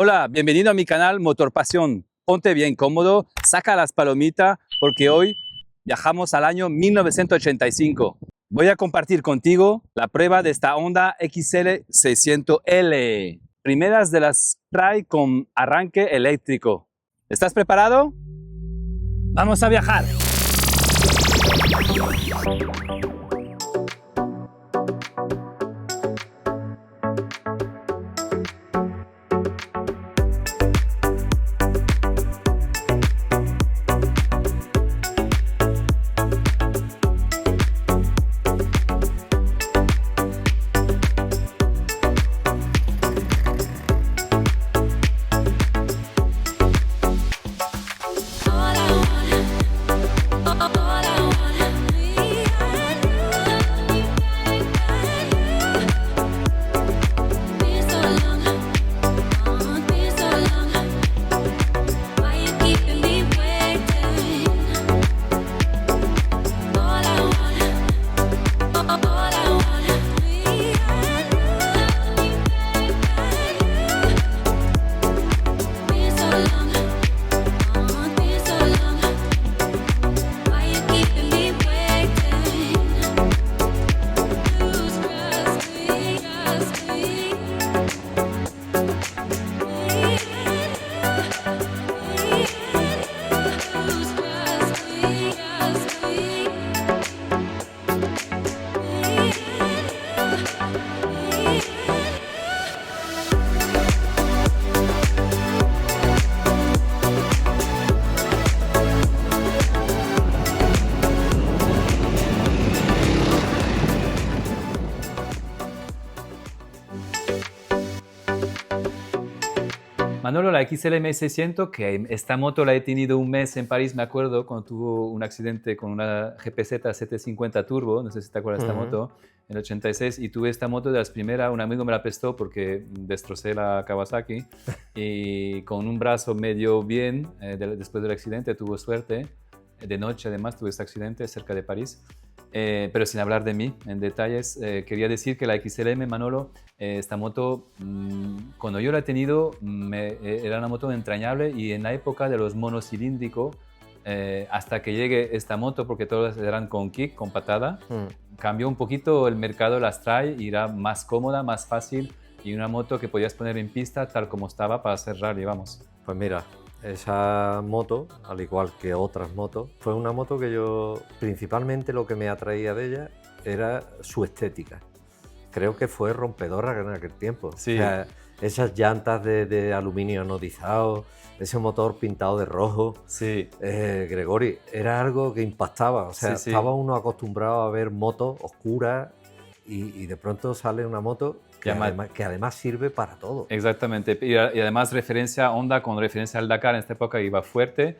Hola, bienvenido a mi canal Motor Pasión. Ponte bien cómodo, saca las palomitas porque hoy viajamos al año 1985. Voy a compartir contigo la prueba de esta Honda XL 600L. Primeras de las trae con arranque eléctrico. ¿Estás preparado? ¡Vamos a viajar! Manolo, la XLM 600, que esta moto la he tenido un mes en París, me acuerdo, cuando tuvo un accidente con una GPZ 750 Turbo, no sé si te acuerdas de esta moto, en el 86, y tuve esta moto de las primeras, un amigo me la prestó porque destrocé la Kawasaki, y con un brazo medio bien, después del accidente, tuvo suerte, de noche además tuve este accidente cerca de París. Pero sin hablar de mí en detalles, quería decir que la XLM, Manolo, esta moto, cuando yo la he tenido, era una moto entrañable, y en la época de los monocilíndricos, hasta que llegue esta moto, porque todas eran con kick, con patada, cambió un poquito el mercado, las trae y era más cómoda, más fácil, y una moto que podías poner en pista tal como estaba para hacer rally, vamos. Pues mira, esa moto, al igual que otras motos, fue una moto que yo, principalmente lo que me atraía de ella era su estética. Creo que fue rompedora en aquel tiempo. Sí. O sea, esas llantas de aluminio anodizado, ese motor pintado de rojo. Sí. Gregori, era algo que impactaba. O sea, Sí, sí. estaba uno acostumbrado a ver motos oscuras y de pronto sale una moto que además sirve para todo. Exactamente, y además referencia Honda con referencia al Dakar, en esta época iba fuerte.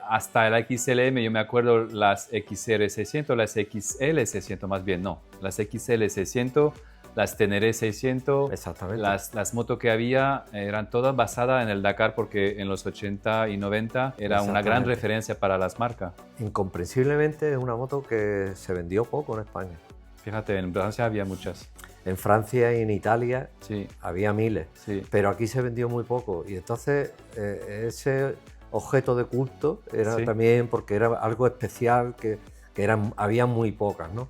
Hasta la XLM, yo me acuerdo las XR 600, las XL 600 más bien, no, las XL 600, las Teneré 600. Exactamente. Las motos que había eran todas basadas en el Dakar, porque en los 80 y 90 era una gran referencia para las marcas. Incomprensiblemente es una moto que se vendió poco en España. Fíjate, en Francia había muchas. En Francia y en Italia sí. había miles, sí. Pero aquí se vendió muy poco, y entonces ese objeto de culto era también porque era algo especial, que había muy pocas, ¿no?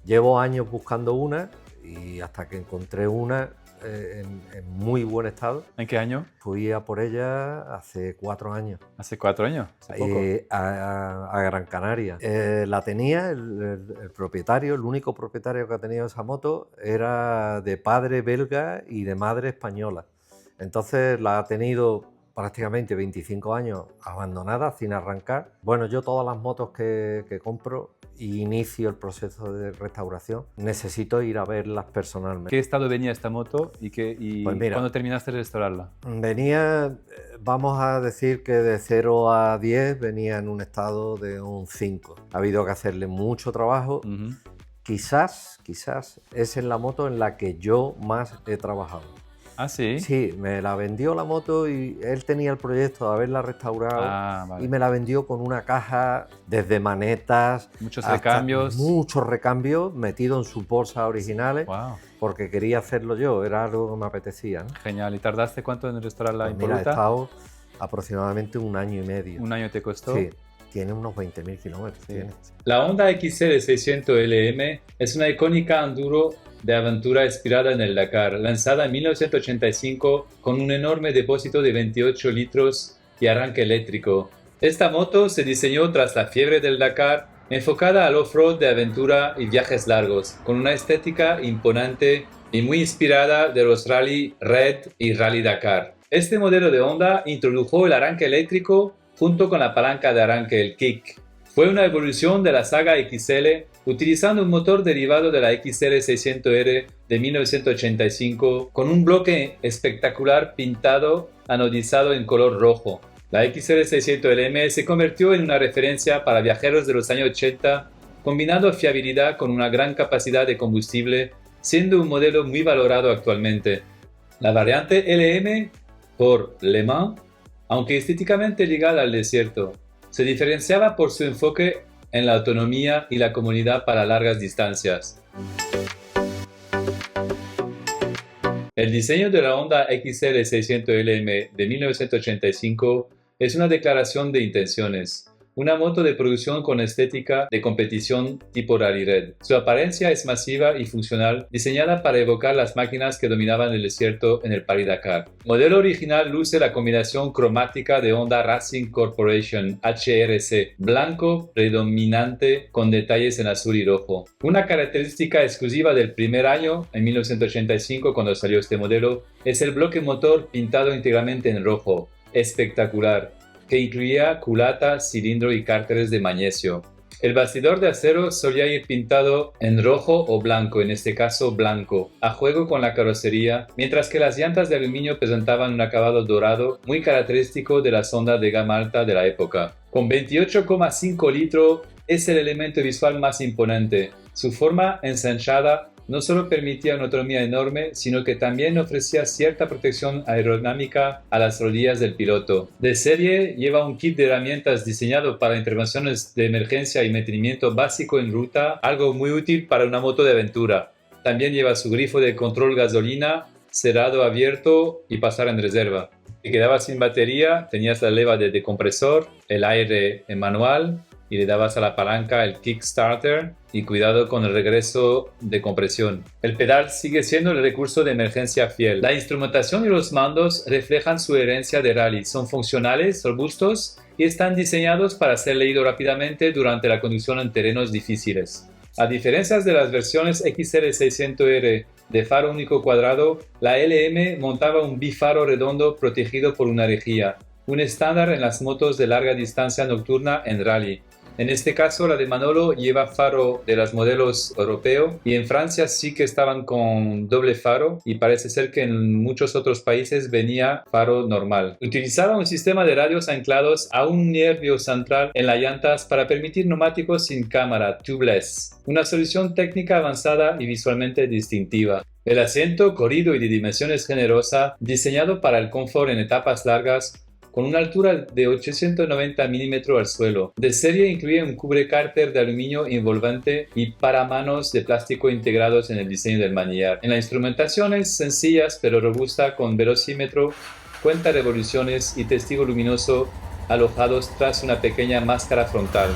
Llevo años buscando una, y hasta que encontré una en muy buen estado. ¿En qué año? Fui a por ella hace 4 años. ¿Hace 4 años? Hace poco. A Gran Canaria. La tenía el propietario, el único propietario que ha tenido esa moto, era de padre belga y de madre española. Entonces la ha tenido prácticamente 25 años abandonada, sin arrancar. Bueno, yo todas las motos que compro y inicio el proceso de restauración, necesito ir a verlas personalmente. ¿Qué estado venía esta moto y pues mira, cuándo terminaste de restaurarla? Venía, vamos a decir que de 0 a 10 venía en un estado de un 5. Ha habido que hacerle mucho trabajo. Quizás es en la moto en la que yo más he trabajado. Ah, sí. Sí, me la vendió la moto y él tenía el proyecto de haberla restaurado Ah, y vale. me la vendió con una caja desde manetas Muchos hasta recambios. muchos recambios metidos en sus bolsas originales Wow, porque quería hacerlo yo, era algo que me apetecía, ¿no? genial. ¿Y tardaste cuánto en restaurar la Pues mira, he impoluta? estado aproximadamente 1 año y medio. ¿Un año te costó? Sí, tiene unos 20.000 kilómetros. Sí. Tiene. La Honda XL 600 LM es una icónica enduro de aventura inspirada en el Dakar, lanzada en 1985 con un enorme depósito de 28 litros y arranque eléctrico. Esta moto se diseñó tras la fiebre del Dakar, enfocada al off-road de aventura y viajes largos, con una estética imponente y muy inspirada de los Rally Red y Rally Dakar. Este modelo de Honda introdujo el arranque eléctrico junto con la palanca de arranque, el kick. Fue una evolución de la saga XL, utilizando un motor derivado de la XL 600R de 1985 con un bloque espectacular pintado anodizado en color rojo. La XL 600LM se convirtió en una referencia para viajeros de los años 80, combinando fiabilidad con una gran capacidad de combustible, siendo un modelo muy valorado actualmente. La variante LM por Le Mans, aunque estéticamente ligada al desierto, se diferenciaba por su enfoque en la autonomía y la comodidad para largas distancias. El diseño de la Honda XL 600LM de 1985 es una declaración de intenciones, una moto de producción con estética de competición tipo Rally Red. Su apariencia es masiva y funcional, diseñada para evocar las máquinas que dominaban el desierto en el Paris Dakar. El modelo original luce la combinación cromática de Honda Racing Corporation HRC, blanco predominante con detalles en azul y rojo. Una característica exclusiva del primer año, en 1985 cuando salió este modelo, es el bloque motor pintado íntegramente en rojo. Espectacular, que incluía culata, cilindro y cárteres de magnesio. El bastidor de acero solía ir pintado en rojo o blanco, en este caso blanco, a juego con la carrocería, mientras que las llantas de aluminio presentaban un acabado dorado muy característico de las Honda de gama alta de la época. Con 28,5 litros es el elemento visual más imponente. Su forma ensanchada no solo permitía una autonomía enorme, sino que también ofrecía cierta protección aerodinámica a las rodillas del piloto. De serie, lleva un kit de herramientas diseñado para intervenciones de emergencia y mantenimiento básico en ruta, algo muy útil para una moto de aventura. También lleva su grifo de control gasolina, cerrado, abierto y pasar en reserva. Si quedabas sin batería, tenías la leva de decompresor, el aire en manual, y le dabas a la palanca el Kickstarter y cuidado con el regreso de compresión. El pedal sigue siendo el recurso de emergencia fiel. La instrumentación y los mandos reflejan su herencia de rally. Son funcionales, robustos y están diseñados para ser leídos rápidamente durante la conducción en terrenos difíciles. A diferencia de las versiones XL 600R de faro único cuadrado, la LM montaba un bifaro redondo protegido por una rejilla, un estándar en las motos de larga distancia nocturna en rally. En este caso, la de Manolo lleva faro de los modelos europeos y en Francia sí que estaban con doble faro y parece ser que en muchos otros países venía faro normal. Utilizaba un sistema de radios anclados a un nervio central en las llantas para permitir neumáticos sin cámara, tubeless, una solución técnica avanzada y visualmente distintiva. El asiento corrido y de dimensiones generosas, diseñado para el confort en etapas largas, con una altura de 890 mm al suelo. De serie incluye un cubrecárter de aluminio envolvente y paramanos de plástico integrados en el diseño del manillar. En la instrumentación es sencillas pero robusta, con velocímetro, cuenta revoluciones y testigo luminoso alojados tras una pequeña máscara frontal.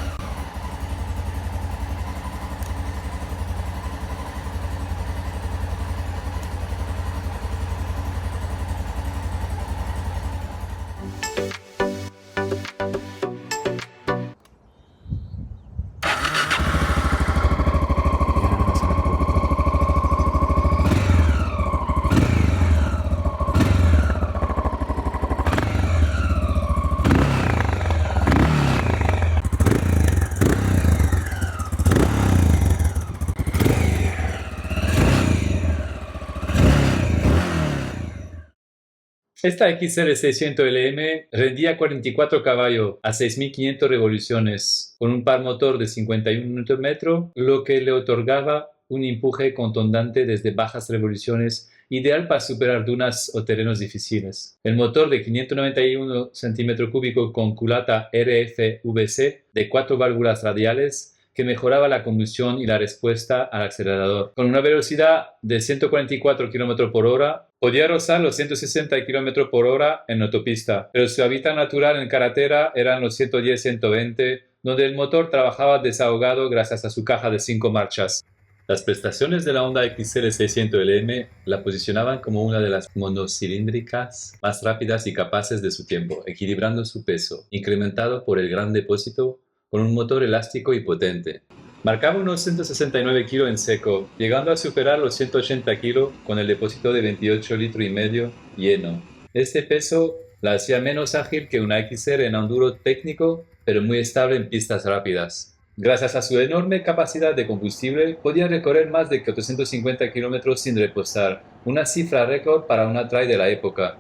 Esta XL 600LM rendía 44 caballos a 6.500 revoluciones, con un par motor de 51 Nm, lo que le otorgaba un empuje contundente desde bajas revoluciones ideal para superar dunas o terrenos difíciles. El motor de 591 cm3 con culata RFVC de 4 válvulas radiales que mejoraba la combustión y la respuesta al acelerador. Con una velocidad de 144 km por hora, podía rozar los 160 km por hora en autopista, pero su hábitat natural en carretera eran los 110-120, donde el motor trabajaba desahogado gracias a su caja de 5 marchas. Las prestaciones de la Honda XR 600LM la posicionaban como una de las monocilíndricas más rápidas y capaces de su tiempo, equilibrando su peso, incrementado por el gran depósito, con un motor elástico y potente. Marcaba unos 169 kg en seco, llegando a superar los 180 kg con el depósito de 28 litros y medio lleno. Este peso la hacía menos ágil que una XR en enduro técnico, pero muy estable en pistas rápidas. Gracias a su enorme capacidad de combustible, podía recorrer más de 450 km sin reposar, una cifra récord para una trail de la época.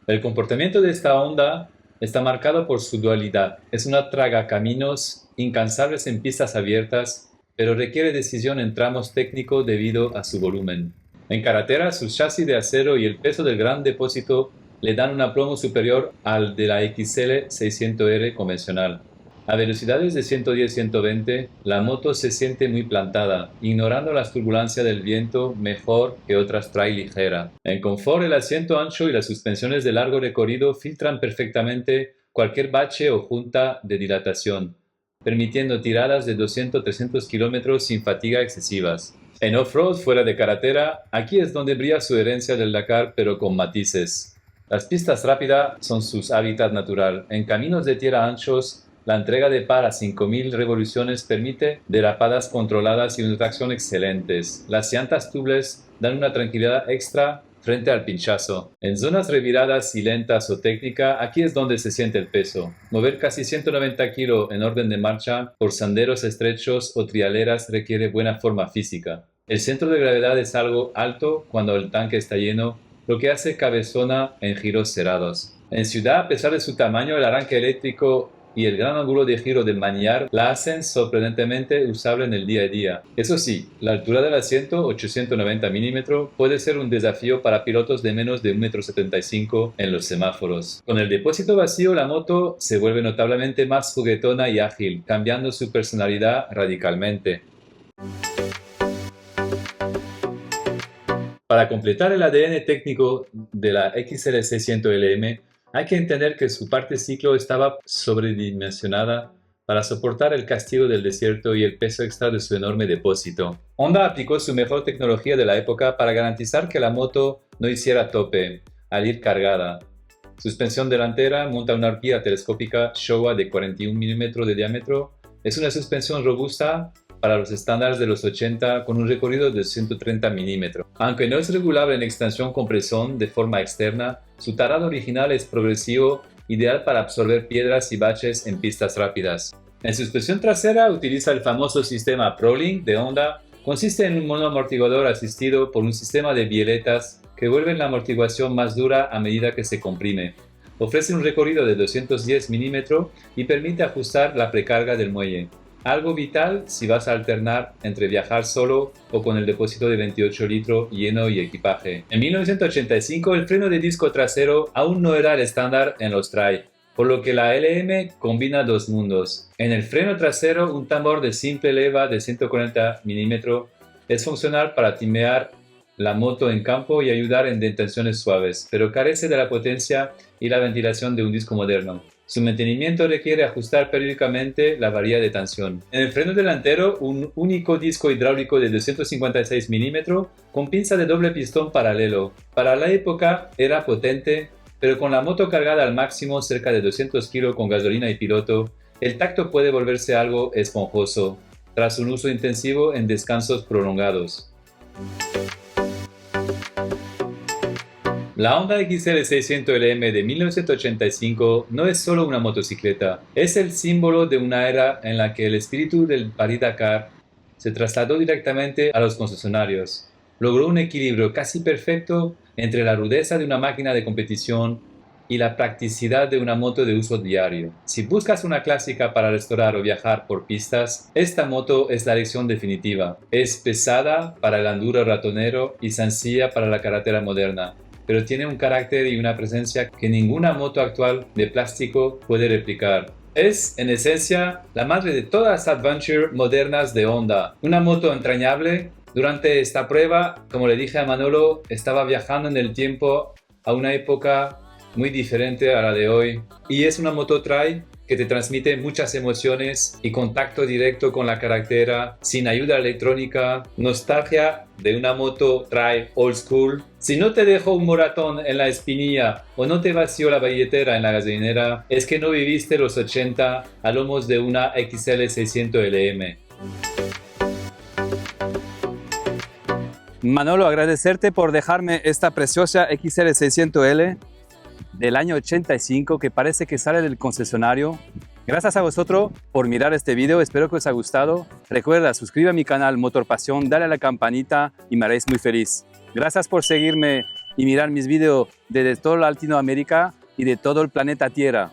El comportamiento de esta Honda está marcado por su dualidad. Es una tragacaminos incansables en pistas abiertas, pero requiere decisión en tramos técnicos debido a su volumen. En carretera, su chasis de acero y el peso del gran depósito le dan un aplomo superior al de la XL 600R convencional. A velocidades de 110-120, la moto se siente muy plantada, ignorando las turbulencias del viento mejor que otras trail ligera. En confort, el asiento ancho y las suspensiones de largo recorrido filtran perfectamente cualquier bache o junta de dilatación, permitiendo tiradas de 200-300 km sin fatiga excesivas. En off-road, fuera de carretera, aquí es donde brilla su herencia del Dakar, pero con matices. Las pistas rápidas son su hábitat natural. En caminos de tierra anchos, la entrega de par a 5.000 revoluciones permite derrapadas controladas y una tracción excelentes. Las llantas tubeless dan una tranquilidad extra frente al pinchazo. En zonas reviradas y lentas o técnicas, aquí es donde se siente el peso. Mover casi 190 kg en orden de marcha por senderos estrechos o trialeras requiere buena forma física. El centro de gravedad es algo alto cuando el tanque está lleno, lo que hace cabezona en giros cerrados. En ciudad, a pesar de su tamaño, el arranque eléctrico y el gran ángulo de giro del manillar la hacen sorprendentemente usable en el día a día. Eso sí, la altura del asiento, 890 mm, puede ser un desafío para pilotos de menos de 1,75 m en los semáforos. Con el depósito vacío, la moto se vuelve notablemente más juguetona y ágil, cambiando su personalidad radicalmente. Para completar el ADN técnico de la XR 600LM, hay que entender que su parte ciclo estaba sobredimensionada para soportar el castigo del desierto y el peso extra de su enorme depósito. Honda aplicó su mejor tecnología de la época para garantizar que la moto no hiciera tope al ir cargada. Suspensión delantera monta una horquilla telescópica Showa de 41 mm de diámetro. Es una suspensión robusta para los estándares de los 80 con un recorrido de 130 mm. Aunque no es regulable en extensión-compresión de forma externa, su tarado original es progresivo, ideal para absorber piedras y baches en pistas rápidas. En suspensión trasera utiliza el famoso sistema ProLink de Honda. Consiste en un monoamortiguador asistido por un sistema de bieletas que vuelven la amortiguación más dura a medida que se comprime. Ofrece un recorrido de 210 mm y permite ajustar la precarga del muelle. Algo vital si vas a alternar entre viajar solo o con el depósito de 28 litros lleno y equipaje. En 1985 el freno de disco trasero aún no era el estándar en los trail, por lo que la LM combina dos mundos. En el freno trasero un tambor de simple leva de 140 mm es funcional para timear la moto en campo y ayudar en detenciones suaves, pero carece de la potencia y la ventilación de un disco moderno. Su mantenimiento requiere ajustar periódicamente la varilla de tensión. En el freno delantero, un único disco hidráulico de 256 mm con pinza de doble pistón paralelo. Para la época era potente, pero con la moto cargada al máximo, cerca de 200 kg con gasolina y piloto, el tacto puede volverse algo esponjoso, tras un uso intensivo en descansos prolongados. La Honda XR 600LM de 1985 no es solo una motocicleta, es el símbolo de una era en la que el espíritu del Paris-Dakar se trasladó directamente a los concesionarios. Logró un equilibrio casi perfecto entre la rudeza de una máquina de competición y la practicidad de una moto de uso diario. Si buscas una clásica para restaurar o viajar por pistas, esta moto es la elección definitiva. Es pesada para el enduro ratonero y sencilla para la carretera moderna, pero tiene un carácter y una presencia que ninguna moto actual de plástico puede replicar. Es, en esencia, la madre de todas las adventure modernas de Honda. Una moto entrañable. Durante esta prueba, como le dije a Manolo, estaba viajando en el tiempo a una época muy diferente a la de hoy. Y es una moto trail que te transmite muchas emociones y contacto directo con la carretera, sin ayuda electrónica, nostalgia de una moto trail old school. Si no te dejó un moratón en la espinilla o no te vació la billetera en la gasolinera, es que no viviste los 80 a lomos de una XL 600 LM. Manolo, agradecerte por dejarme esta preciosa XL 600L del año 85 que parece que sale del concesionario. Gracias a vosotros por mirar este video, espero que os haya gustado. Recuerda, suscríbete a mi canal Motor Pasión, dale a la campanita y me haréis muy feliz. Gracias por seguirme y mirar mis videos desde toda Latinoamérica y de todo el planeta Tierra.